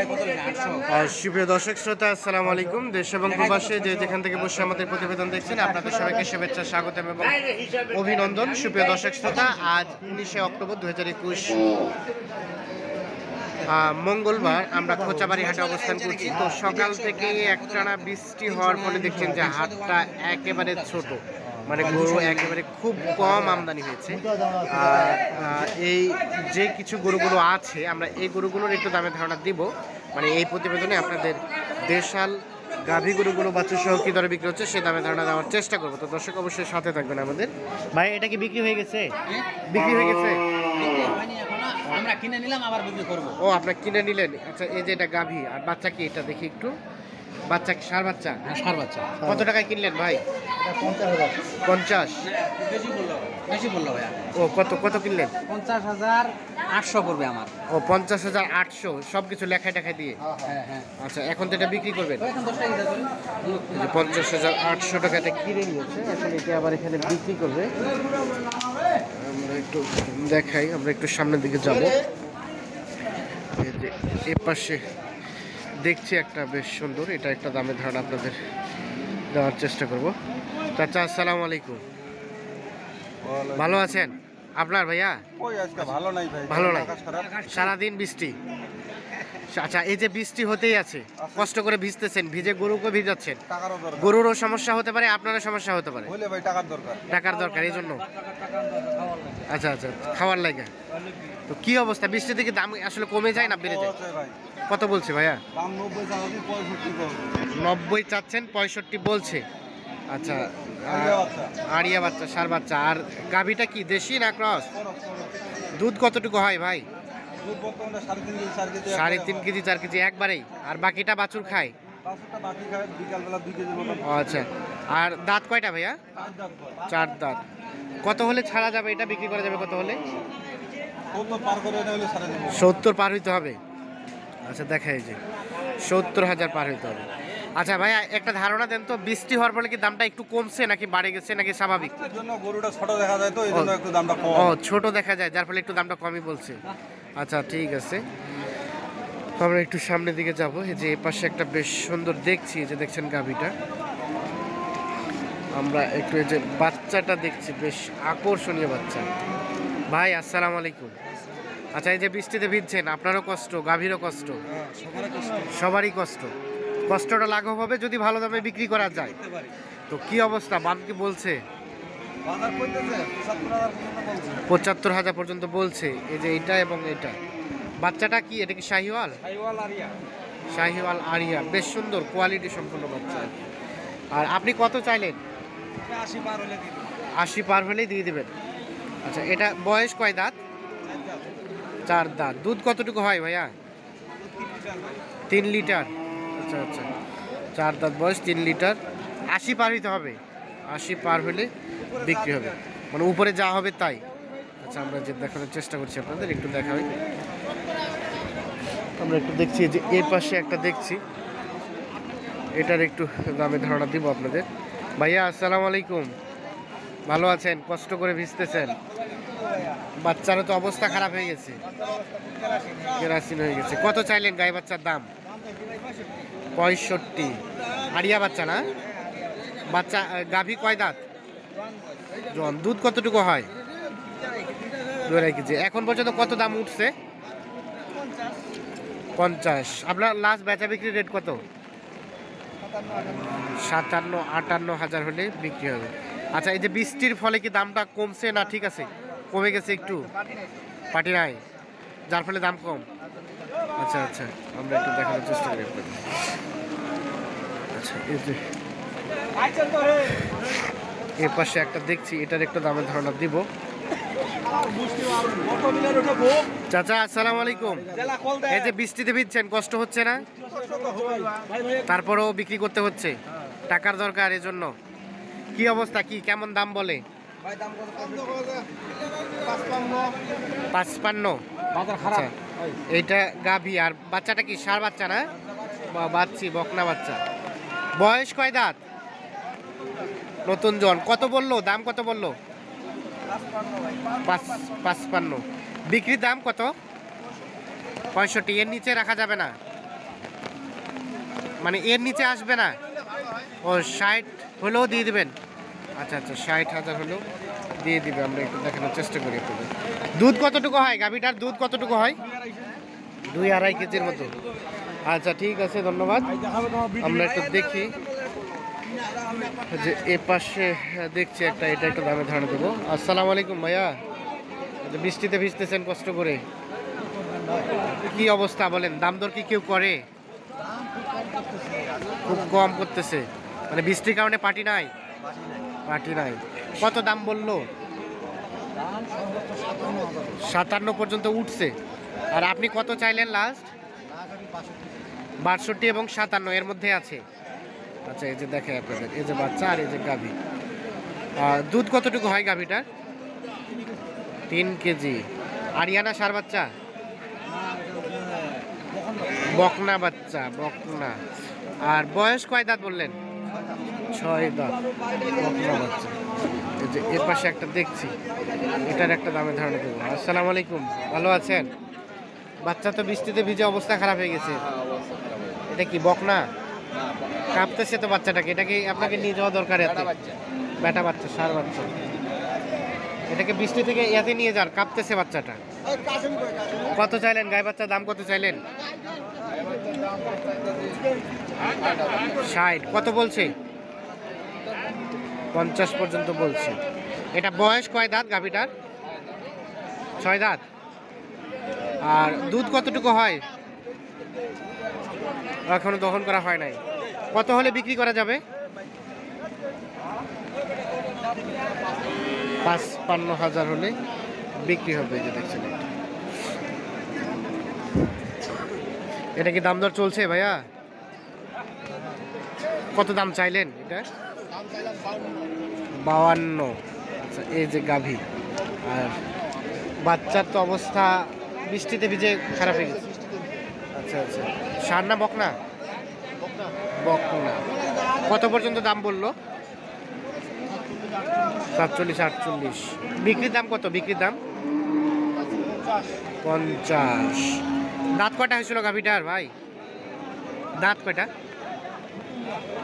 সুপ্রিয় দর্শক শ্রোতা, আসসালামু আলাইকুম। দেশ এবং প্রবাসে যে যেখান থেকে বসে আমাদের প্রতিবেদন দেখছেন, আপনাদের সবাইকে শুভেচ্ছা, স্বাগতম এবং অভিনন্দন। সুপ্রিয় দর্শক শ্রোতা, আজ 19শে অক্টোবর 2021 মঙ্গলবার আমরা খোঁচাবাড়ি হাটে অবস্থান করছি। তো সকাল থেকে একটানা বৃষ্টি হওয়ার ফলে দেখছেন যে হাটটা একেবারে ছোট, মানে গরু একেবারে খুব কম আমদানি হয়েছে। আর এই যে কিছু গরুগুলো আছে, আমরা এই গরুগুলোর একটু দামের ধারণা দিব। মানে এই প্রতিবেদনে আপনাদের দেশাল গাভী গরুগুলো বাচ্চা সহ কী দরে বিক্রি হচ্ছে সে দামে ধারণা দেওয়ার চেষ্টা করবো। তো দর্শক অবশ্যই সাথে থাকবেন আমাদের। ভাই, এটা কি বিক্রি হয়ে গেছে? বিক্রি হয়ে গেছে? আমরা কিনে নিলাম, আবার বিক্রি করব। ও, আপনারা কিনে নিলেন। আচ্ছা, এই যে এটা গাভী আর বাচ্চা, কি এটা দেখি একটু। বাচ্চা কি ষাঁড় বাচ্চা? হ্যাঁ, ষাঁড় বাচ্চা। কত টাকায় কিনলেন ভাই? 50। বেশি বললো ভাইয়া। ও, কত কত কিনলেন? 50,800 পড়বে আমার। ও, 50,800 সব কিছু লেখায় টেখায় দিয়ে। হ্যাঁ হ্যাঁ। আচ্ছা, এখন তো এটা বিক্রি করবেন? এখন 10 টাকা দিতে হবে। 50,800 টাকাতে কিনে নিয়েছে, এখন এটা আবার এখানে বিক্রি করবে। আমরা একটু দেখাই, আমরা একটু সামনের দিকে যাব। এই যে এ পাশে দেখছি একটা বেশ সুন্দর, এটা একটা দামের ধারণা আপনাদের দেওয়ার চেষ্টা করব। চাচা, আসসালামু আলাইকুম। ভালো আছেন? আপনার ভাইয়া ভালো নাই ভাই, ভালো নাই, সারাদিন বৃষ্টি। আচ্ছা, এই যে বৃষ্টি হতেই আছে, কষ্ট করে ভিজতেছেন, ভিজে গরুকে ভিজাচ্ছেন। গরুরও সমস্যা হতে পারে, আপনারও সমস্যা হতে পারে। ভাই টাকার দরকার, এই জন্য। আচ্ছা আচ্ছা, খাওয়ার লাগে। তো কি অবস্থা, বৃষ্টি থেকে দাম আসলে কমে যায় না বেড়ে যায়? কত বলছে ভাইয়া? 90 চাচ্ছেন, 65 বলছে। আচ্ছা, আড়িয়া বাচ্চা, ষাঁড় বাচ্চা। আর গাভীটা কি দেশি না ক্রস? দুধ কতটুকু হয় ভাই? 3.5 কেজি 4 কেজি একবারেই। আর বাকিটা বাছুর খায়? আচ্ছা, আর দাঁত কয়টা ভাইয়া? 4 দাঁত। কত হলে ছাড়া যাবে, এটা বিক্রি করা যাবে কত হলে? 70 পার হইতে হবে। আচ্ছা, দেখা এই যে 70,000 পার হইতে হবে। আচ্ছা ভাইয়া, একটা ধারণা দেন তো, বৃষ্টি হওয়ার ফলে কি দামটা একটু কমছে নাকি বাড়ে গেছে নাকি স্বাভাবিক? গরুটা ছোট দেখা যায়, তো এই জন্য একটু দামটা কম। ও, ছোট দেখা যায়, যার ফলে একটু দামটা কমই বলছে। আচ্ছা, ঠিক আছে। আমরা একটু সামনের দিকে যাব। এই যে এই পাশে একটা বেশ সুন্দর দেখছি, এই যে দেখছেন গাভীটা। আমরা একটু এই যে বাচ্চাটা দেখছি, বেশ আকর্ষণীয় বাচ্চা। ভাই, আসসালামু আলাইকুম। আচ্ছা, এই যে বৃষ্টিতে ভিজছেন, আপনারও কষ্ট, গাভীরও কষ্ট, সবারই কষ্ট। কষ্টটা লাঘব হবে যদি ভালো দামে বিক্রি করা যায়। তো কি অবস্থা, দাম কি বলছে? 75,000 পর্যন্ত বলছে। এই যে এটা এবং এটা। বাচ্চাটা কি, এটা কি শাহিওয়াল? শাহিওয়াল আরিয়া, বেশ সুন্দর কোয়ালিটি সম্পন্ন বাচ্চা। আর আপনি কত চাইলেন? 80 পার হলেই দিয়ে দেবেন। আচ্ছা, এটা বয়স কয় দাঁত? 4 দাঁত। দুধ কতটুকু হয় ভাইয়া? 3 লিটার। আচ্ছা আচ্ছা, 4 দাঁত বয়স, 3 লিটার। 80 পার হইতে হবে, 80 পার হলে বিক্রি হবে, মানে উপরে যা হবে তাই। আচ্ছা, আমরা যে দেখানোর চেষ্টা করছি আপনাদের, একটু দেখাই। আমরা একটু দেখছি যে এর পাশে একটা দেখছি, এটার একটু দামে ধারণা দিব আপনাদের। ভাইয়া, আসসালামু আলাইকুম। ভালো আছেন? কষ্ট করে ভিজতেছেন। বাচ্চারও তো অবস্থা খারাপ হয়ে গেছে, কেরাসিন হয়ে গেছে। কত চাইলেন গাই বাচ্চার দাম? 65। আড়িয়া বাচ্চা না? বাচ্চা গাভী কয় দাঁত? জন। দুধ কতটুকু হয়? 2.5 কেজি। এখন পর্যন্ত কত দাম উঠছে? 50। আপনার লাস্ট বেচা বিক্রি রেট কত? 57-58 হলে বিক্রি হবে। আচ্ছা, এই যে বৃষ্টির ফলে কি দামটা কমছে না ঠিক আছে? কমে গেছে একটু, পাটি নাই, যার ফলে দাম কম। আচ্ছা আচ্ছা, আমরা একটু দেখানোর চেষ্টা করি আপনাদের। আচ্ছা, এই যে এর পাশে একটা দেখছি, এটার একটু দামের ধারণা দিব। চাচা, আসসালামু আলাইকুম। এই যে বৃষ্টিতে ভিজছেন, কষ্ট হচ্ছে না? তারপরেও বিক্রি করতে হচ্ছে, টাকার দরকার, এজন্য। কি অবস্থা, কি কেমন দাম বলে? 55। আচ্ছা, এইটা গাভী। আর বাচ্চাটা কি ষাঁড় বাচ্চা না? বাচ্চি, বকনা বাচ্চা। বয়স কয় দাঁত? নতুন জন। কত বললো দাম, কত বললো? 55। বিক্রির দাম কত? 65। এর নিচে রাখা যাবে না? মানে এর নিচে আসবে না? ও 60 হলেও দিয়ে দিবেন? আচ্ছা আচ্ছা, 60,000 হলেও দিয়ে দিবে। আমরা একটু দেখানোর চেষ্টা করি আপনাদের। দুধ কতটুকু হয় গাভীটার? দুধ কতটুকু হয়? 2-2.5 কেজির মতো। আচ্ছা ঠিক আছে, ধন্যবাদ। আমরা একটু দেখি যে এ পাশে দেখছি একটা, এটা একটু দামে ধারণা দেবো। আসসালামু আলাইকুম ভাইয়া। বৃষ্টিতে ভিজতেছেন কষ্ট করে, কি অবস্থা বলেন? দাম দর কি কেউ করে? খুব কম করতেছে, মানে বৃষ্টির কারণে পার্টি নাই? পার্টি নাই। কত দাম বললো? 57 পর্যন্ত উঠছে। আর আপনি কত চাইলেন লাস্ট? 62 এবং 57 এর মধ্যে আছে। আচ্ছা, এই যে দেখে আপনাদের, এই যে বাচ্চা আর এই যে গাভী। দুধ কতটুকু হয় গাভীটার? 3 কেজি। আরিয়ানা সার বাচ্চা? বকনা বাচ্চা, বকনা। আর বয়স কয় দাঁত বললেন? 6 দাঁত, বকনা বাচ্চা। এই যে এর পাশে একটা দেখছি, এটার একটা দামে ধারণা দেবো। আসসালামু আলাইকুম, ভালো আছেন? বাচ্চা তো বৃষ্টিতে ভিজে অবস্থা খারাপ হয়ে গেছে। এটা কি বকনা? কাঁপতেছে তো বাচ্চাটাকে, এটাকে আপনাকে নিয়ে যাওয়া দরকার। এতে বেটা বাচ্চা, সার বাচ্চা। এটাকে বৃষ্টি থেকে এতে নিয়ে যান, কাঁপতেছে বাচ্চাটা। কত চাইলেন গায়ে বাচ্চার দাম? কত চাইলেন? 60। কত বলছে? 50 পর্যন্ত বলছে। এটা বয়স কয় দাঁত গাভীটার? 6 দাঁত। আর দুধ কতটুকু হয়? এখনো দহন করা হয় নাই। কত হলে বিক্রি করা যাবে? 55,000 হলে বিক্রি হবে। যে দেখছেন, এটা কি দাম দর চলছে ভাইয়া? কত দাম চাইলেন এটা? 52। আচ্ছা, এই যে গাভী। আর বাচ্চার তো অবস্থা বৃষ্টিতে ভিজে খারাপ হয়ে গেছে। আচ্ছা আচ্ছা, সার না বকনা? বকনা। কত পর্যন্ত দাম বললো? 47-48। বিক্রির দাম কত? বিক্রির দাম 50। দাঁত কয়টা হয়েছিল গাভীটার ভাই? দাঁত কয়টা?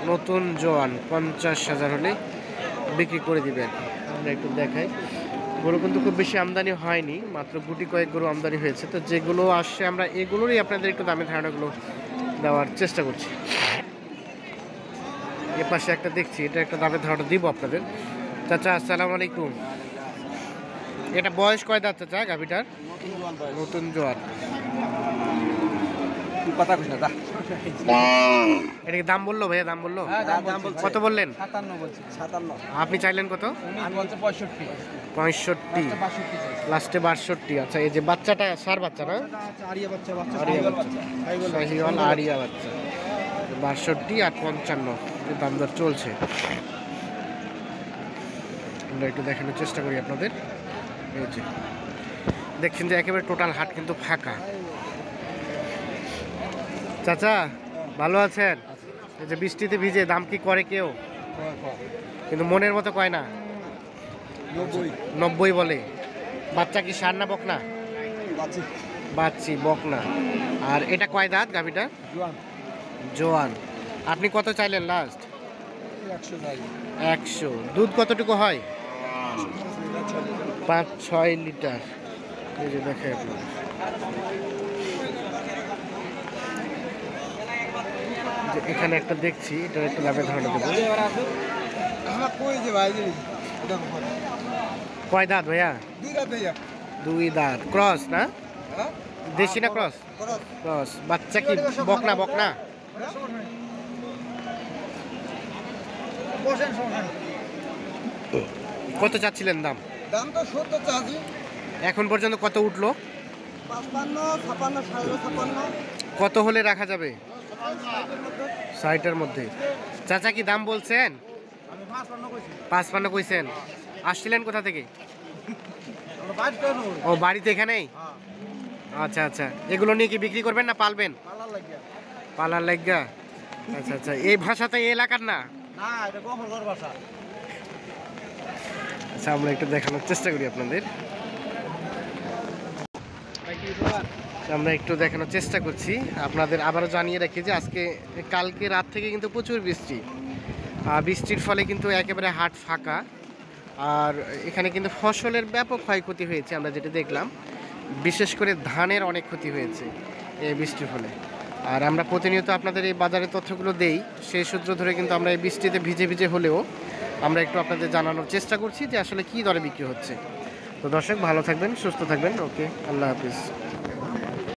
নতুন জোয়ান। 50,000 হলে বিক্রি করে দিবেন। আমরা একটু দেখাই। গরু কিন্তু খুব বেশি আমদানি হয়নি, মাত্র গুটি কয়েক গরু আমদানি হয়েছে। তো যেগুলো আসছে আমরা এগুলোরই আপনাদের একটু দামে ধারণাগুলো দেওয়ার চেষ্টা করছি। এ পাশে একটা দেখছি, এটা একটা দামে ধারণা দিব আপনাদের। চাচা আসসালামু আলাইকুম। এটা বয়স কয় দাঁত চাচা গাভীটার? নতুন জোয়ান। এটা কি দাম বললো ভাইয়া? দাম বললো? কত বললেন? 57 আপনি চাইলেন কত? 65। লাস্টে 62। আচ্ছা, এই যে বাচ্চাটা সার বাচ্চা না? আরিয়া বাচ্চা। শাহিওয়াল আরিয়া বাচ্চা। 62 আর 55 দাম দর চলছে। আমরা একটু দেখানোর চেষ্টা করি আপনাদের। এই যে দেখছেন যে একেবারে টোটাল হাট কিন্তু ফাঁকা। চাচা ভালো আছেন? এই যে বৃষ্টিতে ভিজে দাম কি করে কেউ? কিন্তু মনের মতো কয় না? 90 বলে। বাচ্চা কি সার না বকনা? বাচ্চি, বকনা। আর এটা কয় দাঁত গাভীটা? জোয়ান। আপনি কত চাইলেন লাস্ট? 100। দুধ কতটুকু হয়? 5-6 লিটার। এই যে দেখে আপনার, এখানে একটা দেখছি, এটা একটু লাভের ধারণা দেবো। কয় দাঁত ভাইয়া? 2 দাঁত। ক্রস না? দেশি না ক্রস? ক্রস। বাচ্চা কি বকনা? বকনা। কত চাচ্ছিলেন দাম? দাম তো 70 চাচ্ছি। এখন পর্যন্ত কত উঠলো? 55, 56, 56। কত হলে রাখা যাবে? 60-এর মধ্যে। চাচা কি দাম বলছেন? আমি 55 কইছি। 55 কইছেন। আসছিলেন কোথা থেকে? আমরা বাইরে কেন? ও, বাড়িতে এখানেই? হ্যাঁ। আচ্ছা আচ্ছা, এগুলো নিয়ে কি বিক্রি করবেন না পালবেন? পালার লাগিয়া। পালার লাগা। আচ্ছা আচ্ছা, এই ভাষা তো এই এলাকার না। না, এটা গফরগড় ভাষা। আচ্ছা, আমরা একটু দেখানোর চেষ্টা করি আপনাদের। আমরা একটু দেখানোর চেষ্টা করছি আপনাদের। আবারও জানিয়ে রাখি যে কালকে রাত থেকে কিন্তু প্রচুর বৃষ্টি, বৃষ্টির ফলে কিন্তু একেবারে হাট ফাঁকা। আর এখানে কিন্তু ফসলের ব্যাপক ক্ষয়ক্ষতি হয়েছে, আমরা যেটা দেখলাম বিশেষ করে ধানের অনেক ক্ষতি হয়েছে এই বৃষ্টির ফলে। আর আমরা প্রতিনিয়ত আপনাদের এই বাজারের তথ্যগুলো দেই, সেই সূত্র ধরে কিন্তু আমরা এই বৃষ্টিতে ভিজে ভিজে হলেও আমরা একটু আপনাদের জানানোর চেষ্টা করছি যে আসলে কী দরে বিক্রি হচ্ছে। তো দর্শক, ভালো থাকবেন, সুস্থ থাকবেন। ওকে, আল্লাহ হাফিজ।